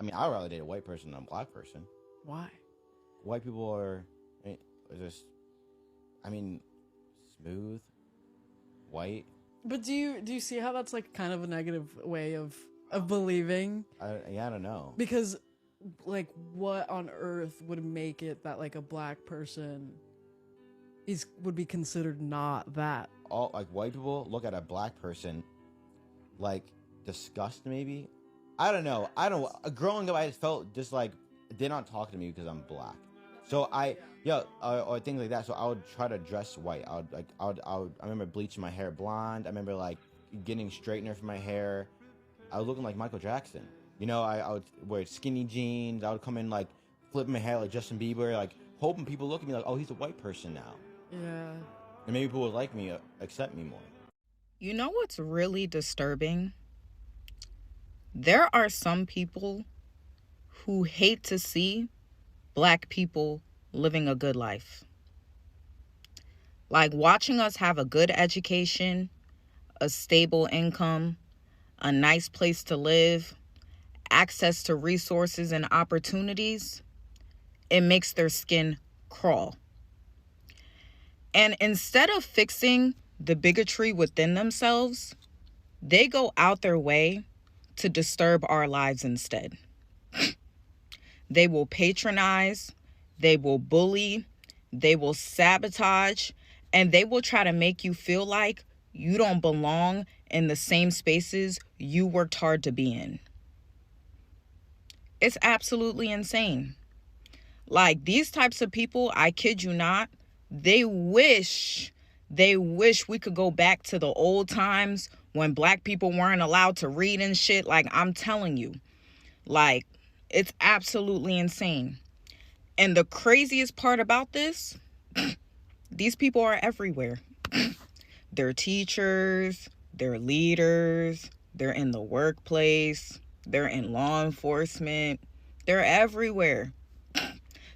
I mean, I'd rather date a white person than a black person. Why? White people are just, I mean, smooth, white. But do you see how that's like kind of a negative way of believing? I don't know. Because, like, what on earth would make it that like a black person would be considered not that? All like white people look at a black person like disgust, maybe. I don't know. Growing up, I just felt just like they're not talking to me because I'm black. So or things like that. So I would try to dress white. I remember bleaching my hair blonde. I remember like getting straightener for my hair. I was looking like Michael Jackson. You know, I would wear skinny jeans. I would come in like flipping my hair like Justin Bieber, like hoping people look at me like, oh, he's a white person now. Yeah. And maybe people would like me, accept me more. You know what's really disturbing? There are some people who hate to see black people living a good life. Like watching us have a good education, a stable income, a nice place to live, access to resources and opportunities, it makes their skin crawl. And instead of fixing the bigotry within themselves, they go out their way to disturb our lives instead. They will patronize, they will bully, they will sabotage, and they will try to make you feel like you don't belong in the same spaces you worked hard to be in. It's absolutely insane. Like, these types of people, I kid you not, they wish we could go back to the old times when black people weren't allowed to read and shit. Like, I'm telling you, like, it's absolutely insane. And the craziest part about this, these people are everywhere. They're teachers, they're leaders, they're in the workplace, they're in law enforcement, they're everywhere.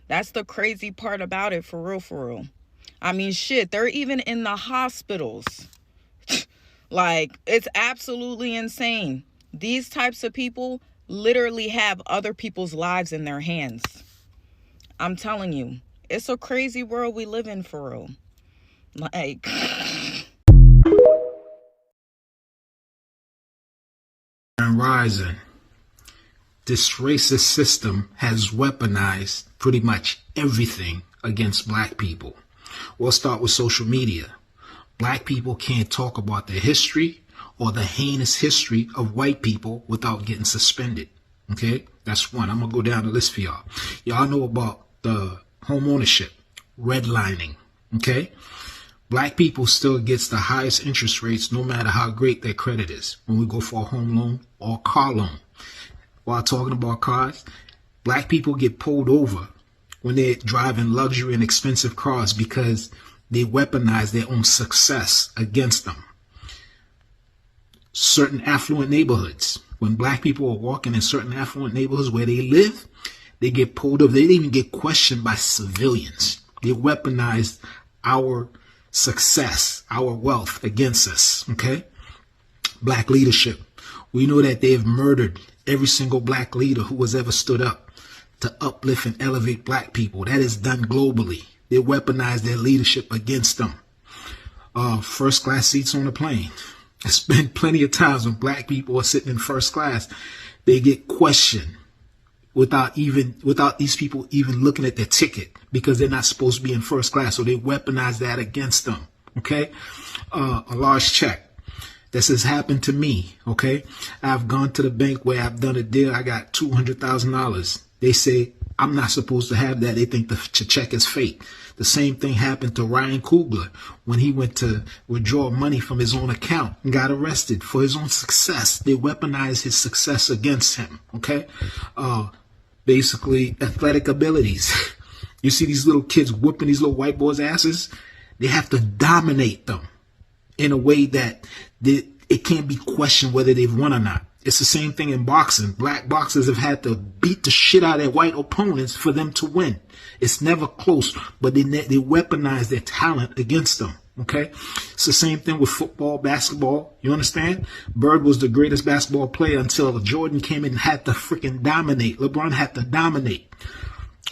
That's the crazy part about it, for real, for real. I mean, shit, they're even in the hospitals. Like, it's absolutely insane. These types of people literally have other people's lives in their hands. I'm telling you, it's a crazy world we live in, for real. Like... And rising. This racist system has weaponized pretty much everything against black people. We'll start with social media. Black people can't talk about their history or the heinous history of white people without getting suspended. Okay, that's one. I'm going to go down the list for y'all. Y'all know about the home ownership, redlining. Okay, black people still gets the highest interest rates no matter how great their credit is when we go for a home loan or a car loan. While talking about cars, black people get pulled over when they're driving luxury and expensive cars because they weaponize their own success against them. Certain affluent neighborhoods, when black people are walking in certain affluent neighborhoods where they live, they get pulled over. They even get questioned by civilians. They weaponize our success, our wealth against us. Okay? Black leadership. We know that they have murdered every single black leader who has ever stood up to uplift and elevate black people. That is done globally. They weaponize their leadership against them. First class seats on the plane. It's been plenty of times when black people are sitting in first class, they get questioned without these people even looking at their ticket because they're not supposed to be in first class. So they weaponize that against them. Okay. A large check. This has happened to me. Okay. I've gone to the bank where I've done a deal. I got $200,000. They say I'm not supposed to have that. They think the check is fake. The same thing happened to Ryan Coogler when he went to withdraw money from his own account and got arrested for his own success. They weaponized his success against him. Okay. Basically athletic abilities. You see these little kids whooping these little white boys' asses. They have to dominate them in a way that it can't be questioned whether they've won or not. It's the same thing in boxing. Black boxers have had to beat the shit out of their white opponents for them to win. It's never close, but they weaponize their talent against them. Okay? It's the same thing with football, basketball. You understand? Bird was the greatest basketball player until Jordan came in and had to freaking dominate. LeBron had to dominate.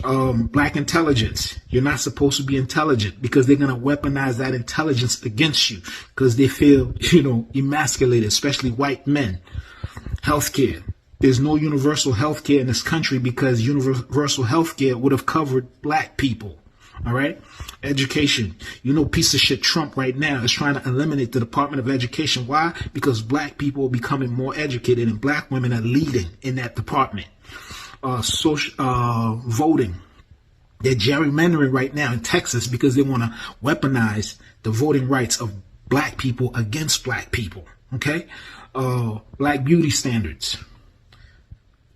Black intelligence. You're not supposed to be intelligent because they're going to weaponize that intelligence against you because they feel, emasculated, especially white men. Healthcare. There's no universal healthcare in this country because universal healthcare would have covered black people. All right. Education. Piece of shit Trump right now is trying to eliminate the Department of Education. Why? Because black people are becoming more educated and black women are leading in that department. Voting. They're gerrymandering right now in Texas because they want to weaponize the voting rights of black people against black people. Okay? Black beauty standards.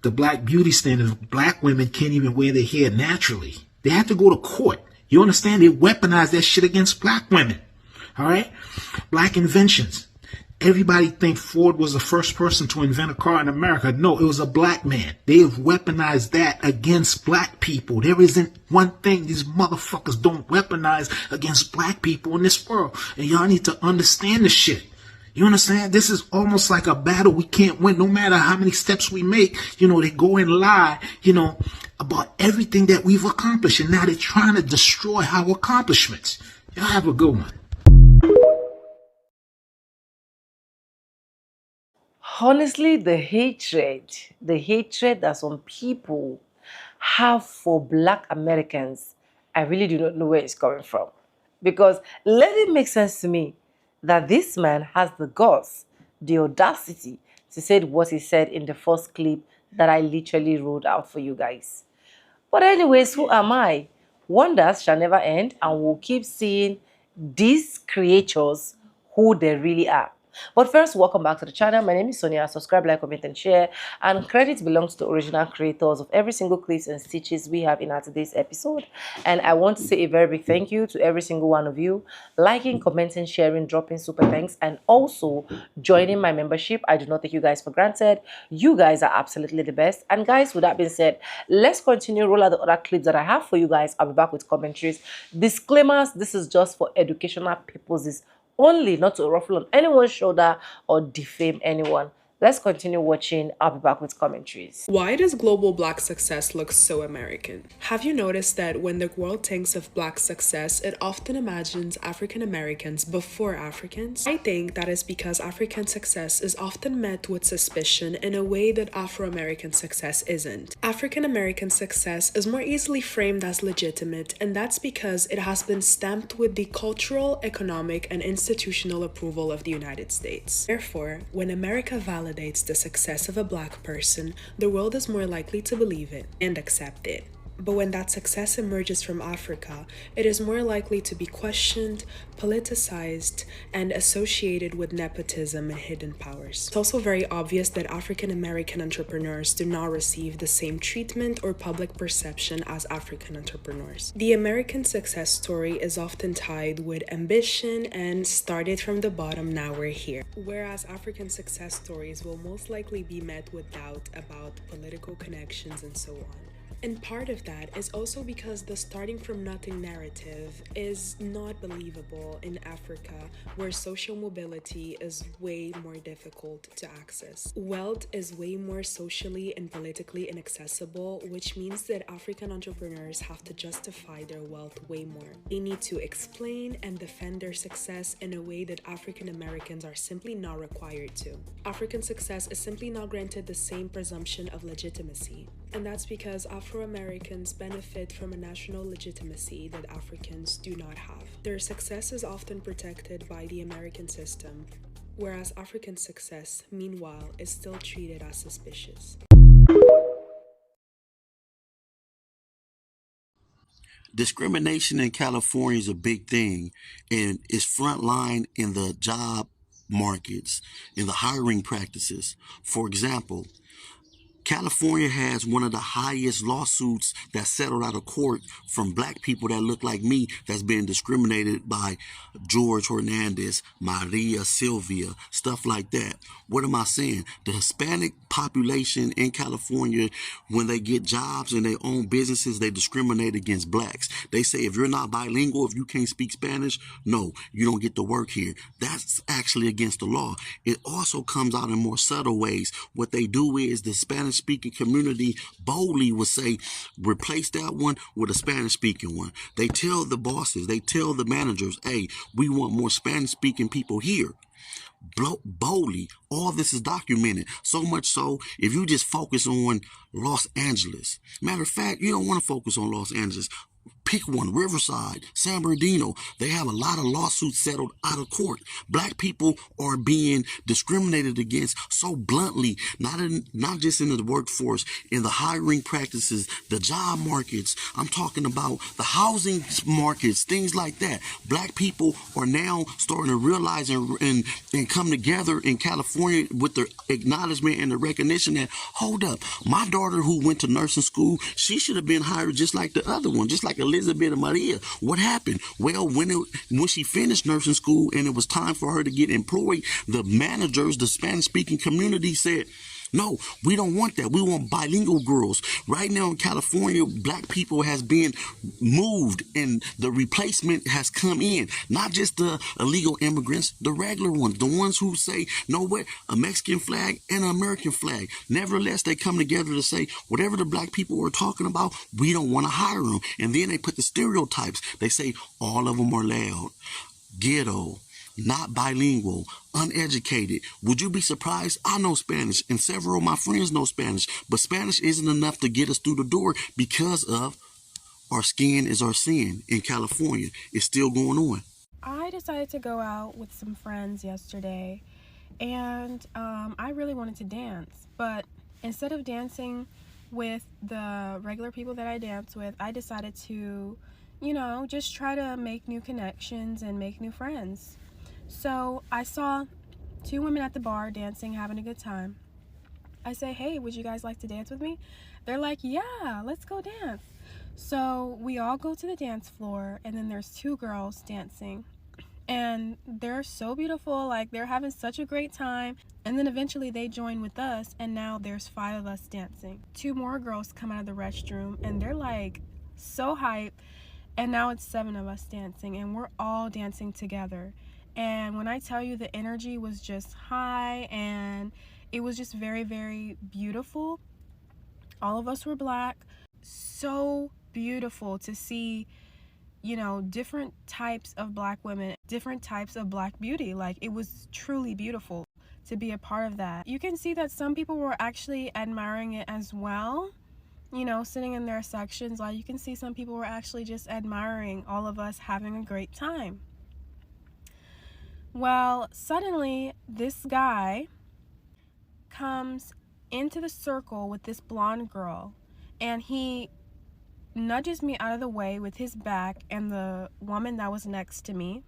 The black beauty standards, black women can't even wear their hair naturally. They have to go to court. You understand? They weaponize that shit against black women. All right? Black inventions. Everybody think Ford was the first person to invent a car in America. No, it was a black man. They have weaponized that against black people. There isn't one thing these motherfuckers don't weaponize against black people in this world. And y'all need to understand this shit. You understand? This is almost like a battle we can't win. No matter how many steps we make, they go and lie, about everything that we've accomplished. And now they're trying to destroy our accomplishments. Y'all have a good one. Honestly, the hatred that some people have for Black Americans, I really do not know where it's coming from. Because let it make sense to me that this man has the guts, the audacity to say what he said in the first clip that I literally wrote out for you guys. But anyways, who am I? Wonders shall never end, and we'll keep seeing these creatures who they really are. But first, welcome back to the channel. My name is Sonia. Subscribe, like, comment, and share. And credit belongs to original creators of every single clips and stitches we have in our today's episode. And I want to say a very big thank you to every single one of you liking, commenting, sharing, dropping super thanks, and also joining my membership. I do not take you guys for granted. You guys are absolutely the best. And guys, with that being said, let's continue roll out the other clips that I have for you guys. I'll be back with commentaries. Disclaimers: this is just for educational purposes only, not to ruffle on anyone's shoulder or defame anyone. Let's continue watching. I'll be back with commentaries. Why does global Black success look so American? Have you noticed that when the world thinks of Black success, it often imagines African Americans before Africans? I think that is because African success is often met with suspicion in a way that Afro-American success isn't. African American success is more easily framed as legitimate, and that's because it has been stamped with the cultural, economic, and institutional approval of the United States. Therefore, when America validates the success of a Black person, the world is more likely to believe it and accept it. But when that success emerges from Africa, it is more likely to be questioned, politicized, and associated with nepotism and hidden powers. It's also very obvious that African American entrepreneurs do not receive the same treatment or public perception as African entrepreneurs. The American success story is often tied with ambition and started from the bottom, now we're here. Whereas African success stories will most likely be met with doubt about political connections and so on. And part of that is also because the starting from nothing narrative is not believable in Africa, where social mobility is way more difficult to access. Wealth is way more socially and politically inaccessible, which means that African entrepreneurs have to justify their wealth way more. They need to explain and defend their success in a way that African Americans are simply not required to. African success is simply not granted the same presumption of legitimacy. And that's because Afro-Americans benefit from a national legitimacy that Africans do not have. Their success is often protected by the American system, whereas African success, meanwhile, is still treated as suspicious. Discrimination in California is a big thing, and it's frontline in the job markets, in the hiring practices. For example, California has one of the highest lawsuits that settled out of court from black people that look like me that's been discriminated by George Hernandez, Maria Sylvia, stuff like that. What am I saying? The Hispanic population in California, when they get jobs and they own businesses, they discriminate against blacks. They say if you're not bilingual, if you can't speak Spanish, no, you don't get to work here. That's actually against the law. It also comes out in more subtle ways. What they do is the Spanish-speaking community boldly would say, replace that one with a Spanish-speaking one. They tell the bosses, they tell the managers, hey, we want more Spanish-speaking people here. Boldly, all this is documented. So much so, if you just focus on Los Angeles, matter of fact, you don't want to focus on Los Angeles. Pick one, Riverside, San Bernardino. They have a lot of lawsuits settled out of court. Black people are being discriminated against so bluntly, not just in the workforce, in the hiring practices, the job markets. I'm talking about the housing markets, things like that. Black people are now starting to realize and come together in California with the acknowledgement and the recognition that, hold up, my daughter who went to nursing school, she should have been hired just like the other one, just like Elizabeth and Maria. What happened? Well, when she finished nursing school and it was time for her to get employed, the managers, the Spanish-speaking community said, no, we don't want that. We want bilingual girls. Right now in California, black people has been moved and the replacement has come in. Not just the illegal immigrants, the regular ones, the ones who say, no what, a Mexican flag and an American flag. Nevertheless, they come together to say, whatever the black people are talking about, we don't want to hire them. And then they put the stereotypes. They say all of them are loud, ghetto, not bilingual, uneducated. Would you be surprised? I know Spanish and several of my friends know Spanish, but Spanish isn't enough to get us through the door because of our skin is our sin in California. It's still going on. I decided to go out with some friends yesterday and I really wanted to dance, but instead of dancing with the regular people that I dance with, I decided to, just try to make new connections and make new friends. So I saw two women at the bar dancing, having a good time. I say, hey, would you guys like to dance with me? They're like, yeah, let's go dance. So we all go to the dance floor, and then there's two girls dancing. And they're so beautiful, like they're having such a great time. And then eventually they join with us, and now there's 5 of us dancing. 2 more girls come out of the restroom, and they're like so hyped. And now it's 7 of us dancing, and we're all dancing together. And when I tell you, the energy was just high and it was just very, very beautiful. All of us were black. So beautiful to see, different types of black women, different types of black beauty. Like, it was truly beautiful to be a part of that. You can see that some people were actually admiring it as well. Sitting in their sections, like you can see some people were actually just admiring all of us having a great time. Well, suddenly this guy comes into the circle with this blonde girl, and he nudges me out of the way with his back and the woman that was next to me,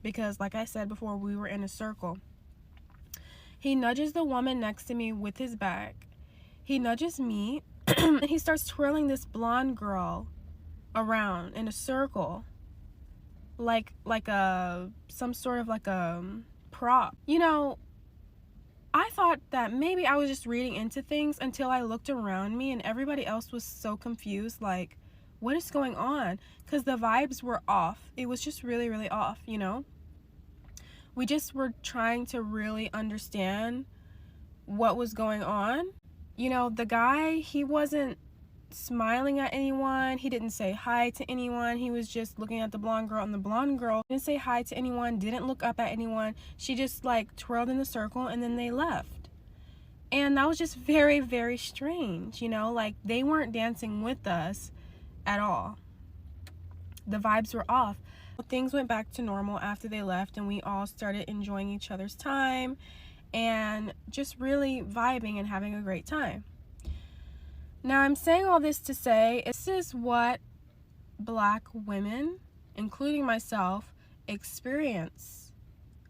because like I said before, we were in a circle. He nudges the woman next to me with his back. He nudges me and he starts twirling this blonde girl around in a circle. Like some sort of like a prop. I thought that maybe I was just reading into things until I looked around me and everybody else was so confused, like, what is going on? Because the vibes were off. It was just really, really off, We just were trying to really understand what was going on. The guy, he wasn't smiling at anyone. He didn't say hi to anyone. He was just looking at the blonde girl, and the blonde girl didn't say hi to anyone, didn't look up at anyone. She just twirled in the circle, and then they left. And that was just very, very strange. They weren't dancing with us at all. The vibes were off. Things went back to normal after they left, and we all started enjoying each other's time and just really vibing and having a great time. Now, I'm saying all this to say, this is what black women, including myself, experience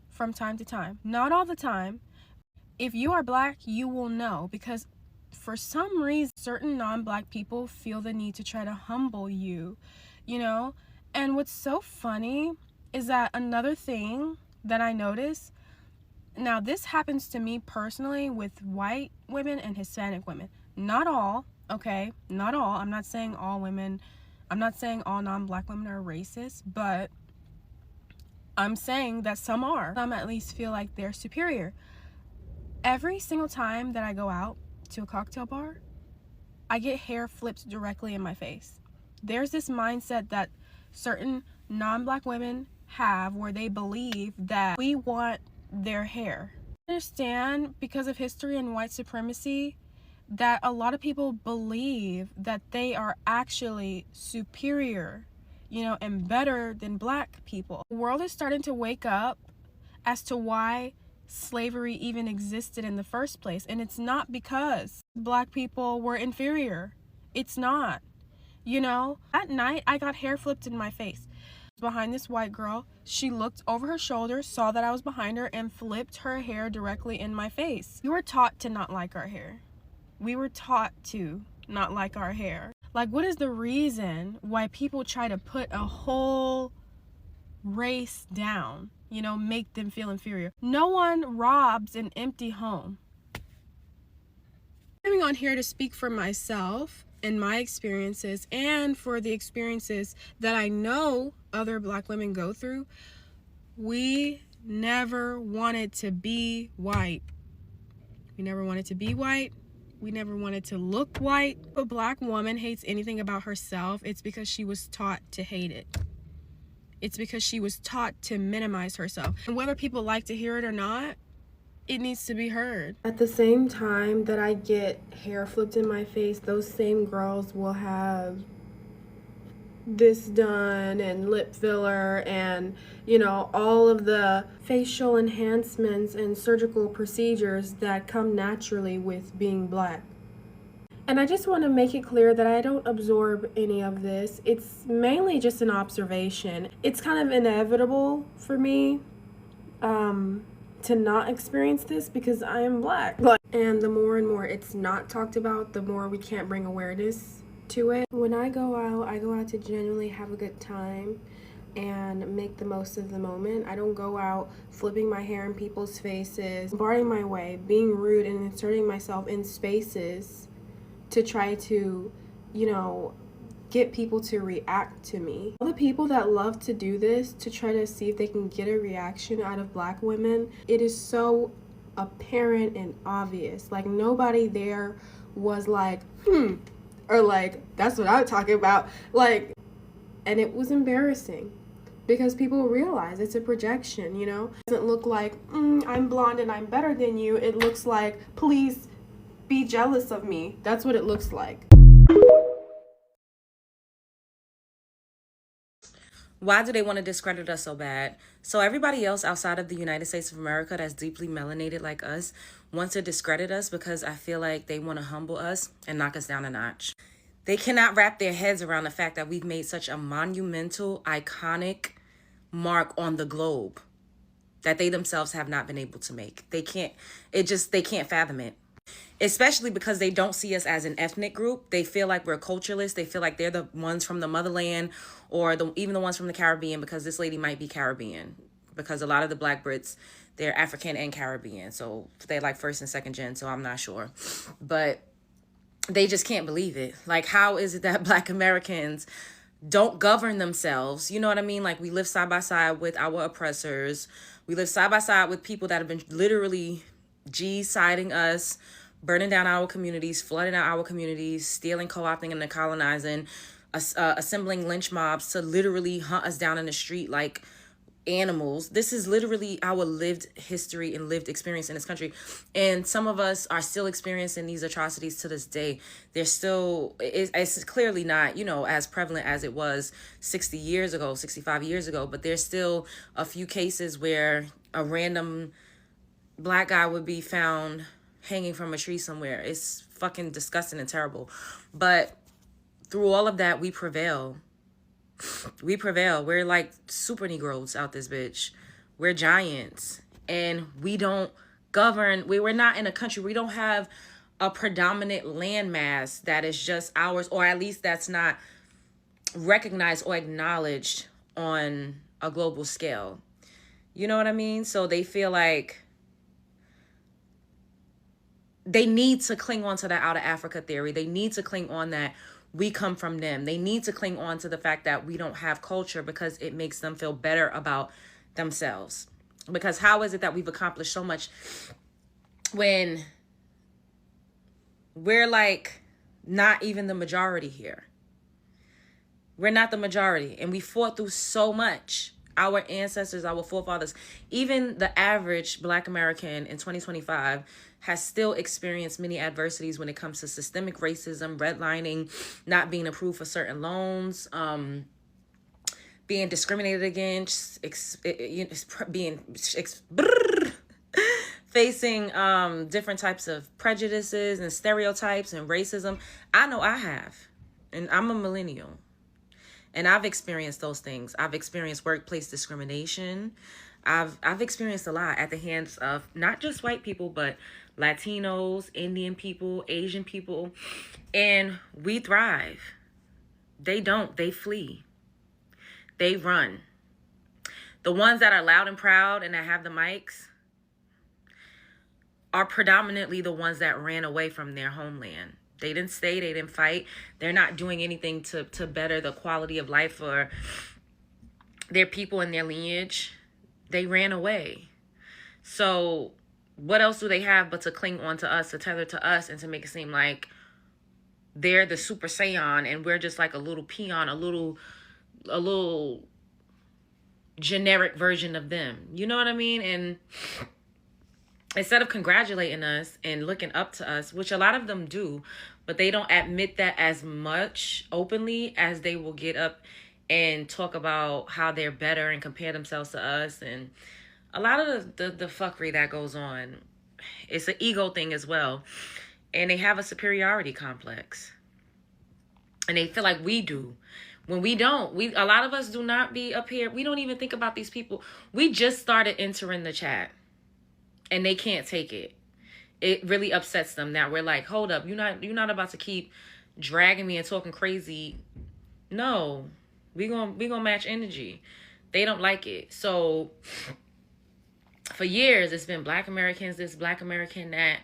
from time to time. Not all the time. If you are black, you will know, because for some reason, certain non-black people feel the need to try to humble you, you know? And what's so funny is that another thing that I notice, now this happens to me personally with white women and Hispanic women. Not all, okay? Not all. I'm not saying all women, I'm not saying all non-black women are racist, but I'm saying that some are. Some at least feel like they're superior. Every single time that I go out to a cocktail bar, I get hair flipped directly in my face. There's this mindset that certain non-black women have where they believe that we want their hair. I understand, because of history and white supremacy, that a lot of people believe that they are actually superior, you know, and better than black people. The world is starting to wake up as to why slavery even existed in the first place, and it's not because black people were inferior. It's not. You know, at night I got hair flipped in my face behind this white girl. She looked over her shoulder, saw that I was behind her, and flipped her hair directly in my face. We were taught to not like our hair. We were taught to not like our hair. Like, what is the reason why people try to put a whole race down? You know, make them feel inferior. No one robs an empty home. I'm coming on here to speak for myself and my experiences, and for the experiences that I know other black women go through. We never wanted to be white. We never wanted to be white. We never wanted to look white. If a black woman hates anything about herself, it's because she was taught to hate it. It's because she was taught to minimize herself. And whether people like to hear it or not, it needs to be heard. At the same time that I get hair flipped in my face, those same girls will have this done and lip filler and, you know, all of the facial enhancements and surgical procedures that come naturally with being black. And I just want to make it clear that I don't absorb any of this. It's mainly just an observation. It's kind of inevitable for me to not experience this because I am black. And the more and more it's not talked about, the more we can't bring awareness to it. When I go out to genuinely have a good time and make the most of the moment. I don't go out flipping my hair in people's faces, barring my way, being rude, and inserting myself in spaces to try to, you know, get people to react to me. All the people that love to do this to try to see if they can get a reaction out of black women, it is so apparent and obvious. Like, nobody there was like, or like, that's what I'm talking about. Like, and it was embarrassing because people realize it's a projection, you know? It doesn't look like, I'm blonde and I'm better than you. It looks like, please be jealous of me. That's what it looks like. Why do they want to discredit us so bad? So everybody else outside of the United States of America that's deeply melanated like us wants to discredit us because I feel like they want to humble us and knock us down a notch. They cannot wrap their heads around the fact that we've made such a monumental, iconic mark on the globe that they themselves have not been able to make. They can't fathom it. Especially because they don't see us as an ethnic group. They feel like we're cultureless. They feel like they're the ones from the motherland or even the ones from the Caribbean, because this lady might be Caribbean. Because a lot of the Black Brits, they're African and Caribbean. So they're like first and second gen, so I'm not sure. But they just can't believe it. Like, how is it that Black Americans don't govern themselves? You know what I mean? Like, we live side by side with our oppressors. We live side by side with people that have been literally G-siding us, burning down our communities, flooding out our communities, stealing, co-opting, and colonizing, assembling lynch mobs to literally hunt us down in the street like animals. This is literally our lived history and lived experience in this country. And some of us are still experiencing these atrocities to this day. They're still, it's clearly not, you know, as prevalent as it was 60 years ago, 65 years ago, but there's still a few cases where a random Black guy would be found hanging from a tree somewhere. It's fucking disgusting and terrible. But through all of that, we prevail. We prevail. We're like super Negroes out this bitch. We're giants. And we don't govern. We're not in a country. We don't have a predominant landmass that is just ours, or at least that's not recognized or acknowledged on a global scale. You know what I mean? So they feel like they need to cling on to that out of Africa theory. They need to cling on that we come from them. They need to cling on to the fact that we don't have culture because it makes them feel better about themselves. Because how is it that we've accomplished so much when we're like not even the majority here? We're not the majority, and we fought through so much. Our ancestors, our forefathers, even the average Black American in 2025 has still experienced many adversities when it comes to systemic racism, redlining, not being approved for certain loans, being discriminated against, facing different types of prejudices and stereotypes and racism. I know I have, and I'm a millennial. And I've experienced those things. I've experienced workplace discrimination. I've experienced a lot at the hands of not just white people, but Latinos, Indian people, Asian people. And we thrive. They don't. They flee. They run. The ones that are loud and proud and that have the mics are predominantly the ones that ran away from their homeland. They didn't stay. They didn't fight. They're not doing anything to better the quality of life for their people and their lineage. They ran away. So what else do they have but to cling on to us, to tether to us, and to make it seem like they're the Super Saiyan and we're just like a little peon, a little generic version of them. You know what I mean? And instead of congratulating us and looking up to us, which a lot of them do, but they don't admit that as much openly as they will get up and talk about how they're better and compare themselves to us. And a lot of the fuckery that goes on, it's an ego thing as well. And they have a superiority complex. And they feel like we do. When we don't. A lot of us do not be up here. We don't even think about these people. We just started entering the chat. And they can't take it. It really upsets them that we're like, hold up, you're not about to keep dragging me and talking crazy. No, we gonna match energy. They don't like it. So for years, it's been Black Americans this, Black American that.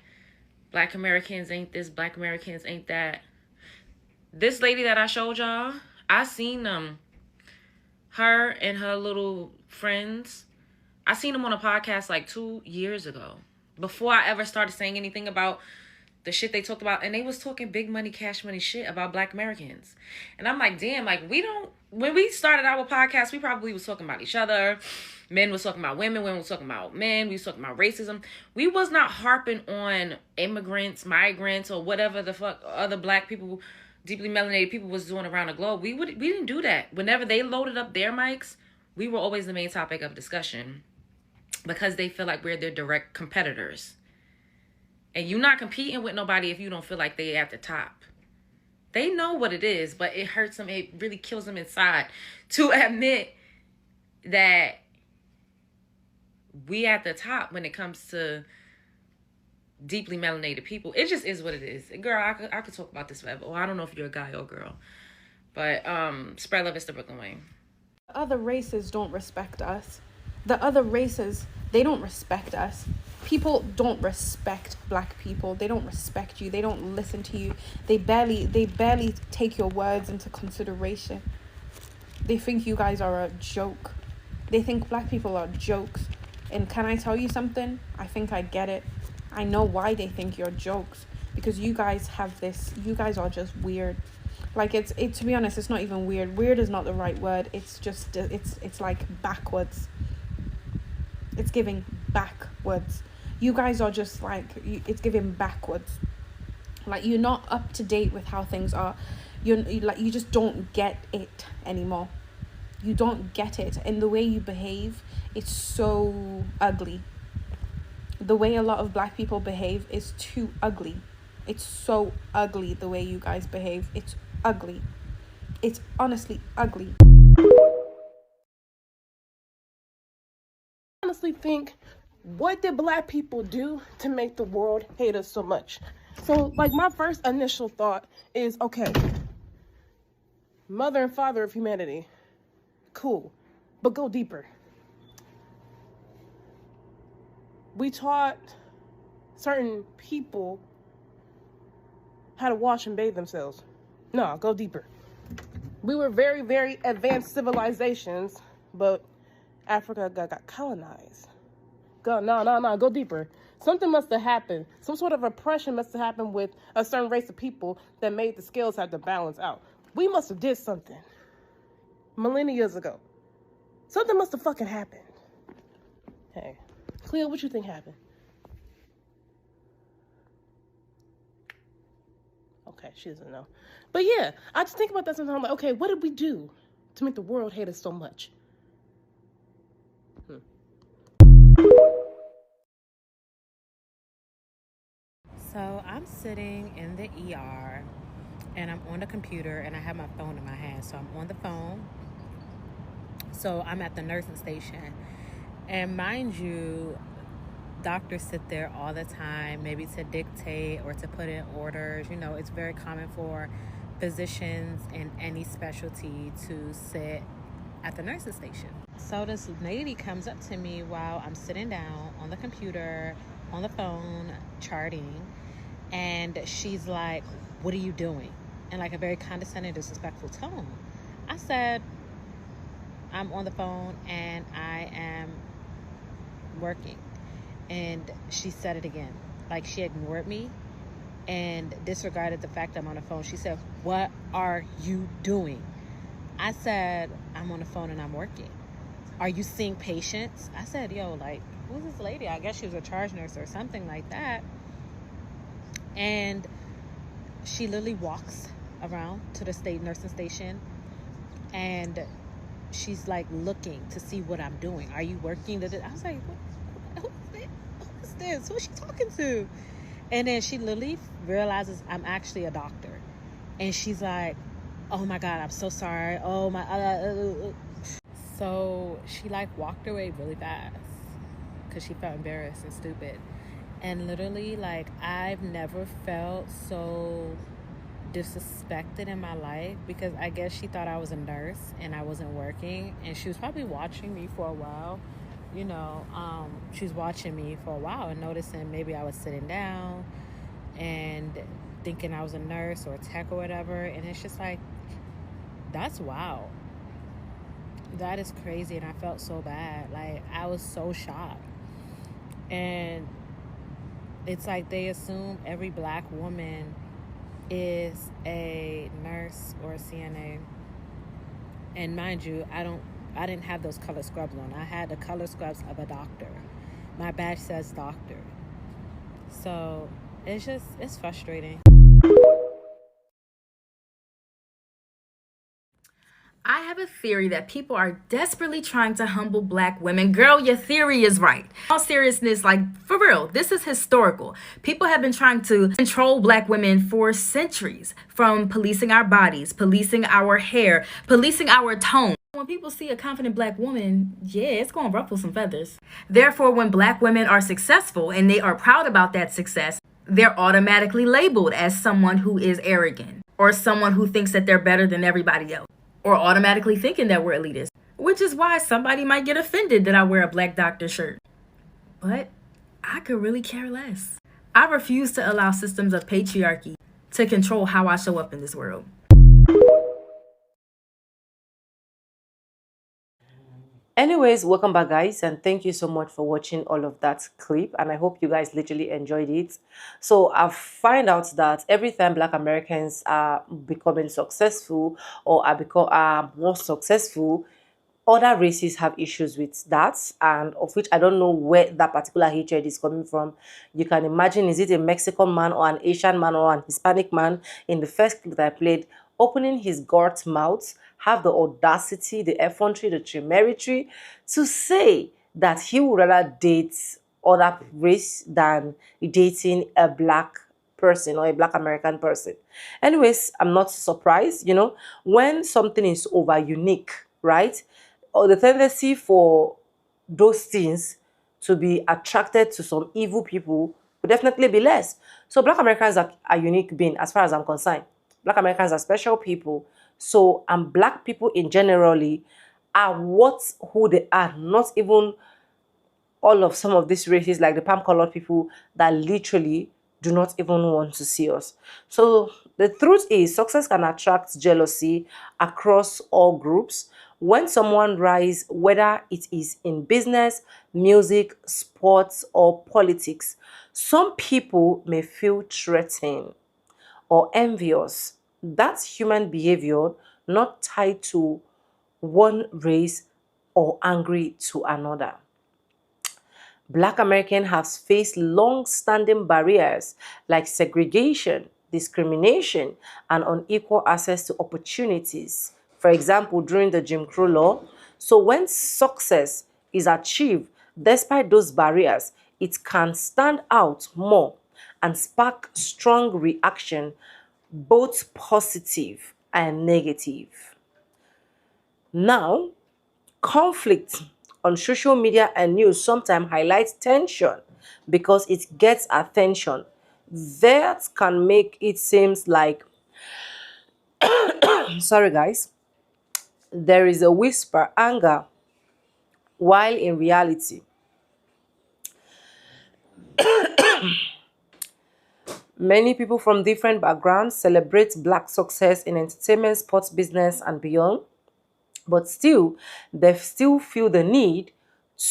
Black Americans ain't this, Black Americans ain't that. This lady that I showed y'all, I seen them. Her and her little friends. I seen them on a podcast like 2 years ago. Before I ever started saying anything about the shit they talked about. And they was talking big money, cash money shit about Black Americans. And I'm like, damn, like when we started our podcast, we probably was talking about each other. Men was talking about women was talking about men. We was talking about racism. We was not harping on immigrants, migrants, or whatever the fuck other Black people, deeply melanated people was doing around the globe. We didn't do that. Whenever they loaded up their mics, we were always the main topic of discussion because they feel like we're their direct competitors. And you're not competing with nobody if you don't feel like they at the top. They know what it is, but it hurts them. It really kills them inside to admit that we at the top when it comes to deeply melanated people. It just is what it is. Girl, I could talk about this forever. Well, I don't know if you're a guy or a girl. But spread love is the Brooklyn Wayne. Other races don't respect us. The other races, they don't respect us. People don't respect Black people. They don't respect you. They don't listen to you. They barely take your words into consideration. They think you guys are a joke. They think Black people are jokes. And can I tell you something? I think I get it. I know why they think you're jokes. Because you guys have this, you guys are just weird. Like it's to be honest, it's not even weird. Weird is not the right word. It's just, it's like backwards. It's giving backwards. You guys are just like, it's giving backwards. Like you're not up to date with how things are. You just don't get it anymore. You don't get it. And the way you behave, it's so ugly. The way a lot of Black people behave is too ugly. It's so ugly the way you guys behave. It's ugly. It's honestly ugly. Honestly think, what did Black people do to make the world hate us so much? So, like, my first initial thought is, okay, mother and father of humanity, cool, but go deeper. We taught certain people how to wash and bathe themselves. No, go deeper. We were very, very advanced civilizations, but Africa got colonized. Go deeper. Something must have happened. Some sort of oppression must have happened with a certain race of people that made the scales have to balance out. We must have did something millennia ago. Something must have fucking happened. Hey, Cleo, what you think happened? Okay, she doesn't know. But yeah, I just think about that sometimes. Like, okay, what did we do to make the world hate us so much? So I'm sitting in the ER and I'm on the computer and I have my phone in my hand. So I'm on the phone. So I'm at the nursing station. And mind you, doctors sit there all the time, maybe to dictate or to put in orders. You know, it's very common for physicians in any specialty to sit at the nursing station. So this lady comes up to me while I'm sitting down on the computer, on the phone, charting. And she's like, "What are you doing?" In like a very condescending, disrespectful tone. I said, "I'm on the phone and I am working." And she said it again. Like she ignored me and disregarded the fact I'm on the phone. She said, "What are you doing?" I said, "I'm on the phone and I'm working." "Are you seeing patients?" I said, "Yo, like, who's this lady?" I guess she was a charge nurse or something like that. And she literally walks around to the state nursing station and she's like looking to see what I'm doing. "Are you working?" I was like, who is this? Who is she talking to? And then she literally realizes I'm actually a doctor. And she's like, "Oh my God, I'm so sorry. Oh my, So she like walked away really fast because she felt embarrassed and stupid. And literally, like, I've never felt so disrespected in my life because I guess she thought I was a nurse and I wasn't working. And she was probably watching me for a while. You know, she was watching me for a while and noticing maybe I was sitting down and thinking I was a nurse or a tech or whatever. And it's just like, that's wow. That is crazy. And I felt so bad. Like, I was so shocked. And it's like they assume every black woman is a nurse or a CNA. And mind you, I didn't have those color scrubs on. I had the color scrubs of a doctor. My badge says doctor. So it's frustrating. I have a theory that people are desperately trying to humble black women. Girl, your theory is right. All seriousness, like, for real, this is historical. People have been trying to control black women for centuries, from policing our bodies, policing our hair, policing our tone. When people see a confident black woman, yeah, it's going to ruffle some feathers. Therefore, when black women are successful and they are proud about that success, they're automatically labeled as someone who is arrogant or someone who thinks that they're better than everybody else, or automatically thinking that we're elitist, which is why somebody might get offended that I wear a black doctor shirt. But I could really care less. I refuse to allow systems of patriarchy to control how I show up in this world. Anyways, welcome back, guys, and thank you so much for watching all of that clip, and I hope you guys literally enjoyed it. So I find out that every time black Americans are becoming successful or are more successful, other races have issues with that, and of which I don't know where that particular hatred is coming from. You can imagine, is it a Mexican man or an Asian man or an Hispanic man? In the first clip that I played, opening his gut mouth, have the audacity, the effrontery, the temerity to say that he would rather date other race than dating a black person or a black American person. Anyways, I'm not surprised, you know, when something is over unique, right? Or the tendency for those things to be attracted to some evil people would definitely be less. So Black Americans are a unique being as far as I'm concerned. Black Americans are special people. So, and Black people in generally are who they are, not even all of some of these races like the palm colored people that literally do not even want to see us. So the truth is success can attract jealousy across all groups. When someone rise, whether it is in business, music, sports, or politics, some people may feel threatened or envious. That's human behavior, not tied to one race or angry to another. Black Americans have faced long-standing barriers like segregation, discrimination, and unequal access to opportunities. For example, during the Jim Crow law. So when success is achieved despite those barriers, it can stand out more and spark strong reaction, both positive and negative. Now, conflict on social media and news sometimes highlights tension because it gets attention. That can make it seems like, sorry guys, there is a whisper anger, while in reality, many people from different backgrounds celebrate Black success in entertainment, sports, business, and beyond. But still, they still feel the need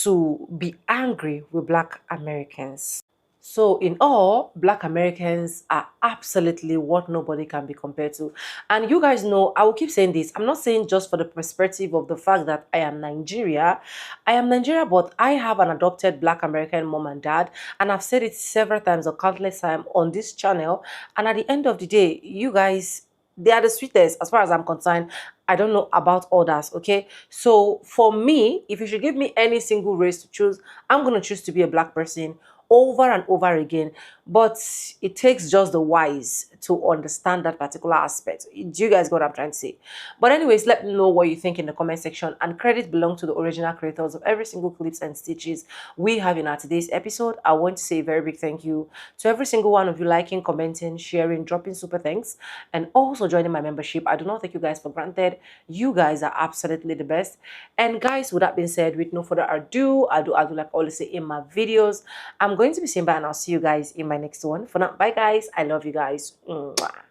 to be angry with Black Americans. So in all, Black Americans are absolutely what nobody can be compared to. And you guys know, I will keep saying this. I'm not saying just for the perspective of the fact that I am Nigeria. I am Nigeria, but I have an adopted Black American mom and dad. And I've said it several times or countless times on this channel. And at the end of the day, you guys, they are the sweetest as far as I'm concerned. I don't know about others, okay? So for me, if you should give me any single race to choose, I'm going to choose to be a Black person over and over again. But it takes just the wise to understand that particular aspect. Do you guys get what I'm trying to say? But anyways, let me know what you think in the comment section, and credit belongs to the original creators of every single clips and stitches we have in our today's episode. I want to say a very big thank you to every single one of you liking, commenting, sharing, dropping super thanks, and also joining my membership. I do not take you guys for granted. You guys are absolutely the best. And guys, with that being said, with no further ado, I do like I always say in my videos, I'm going to be saying bye, and I'll see you guys in my next one. For now, bye guys. I love you guys. Mwah.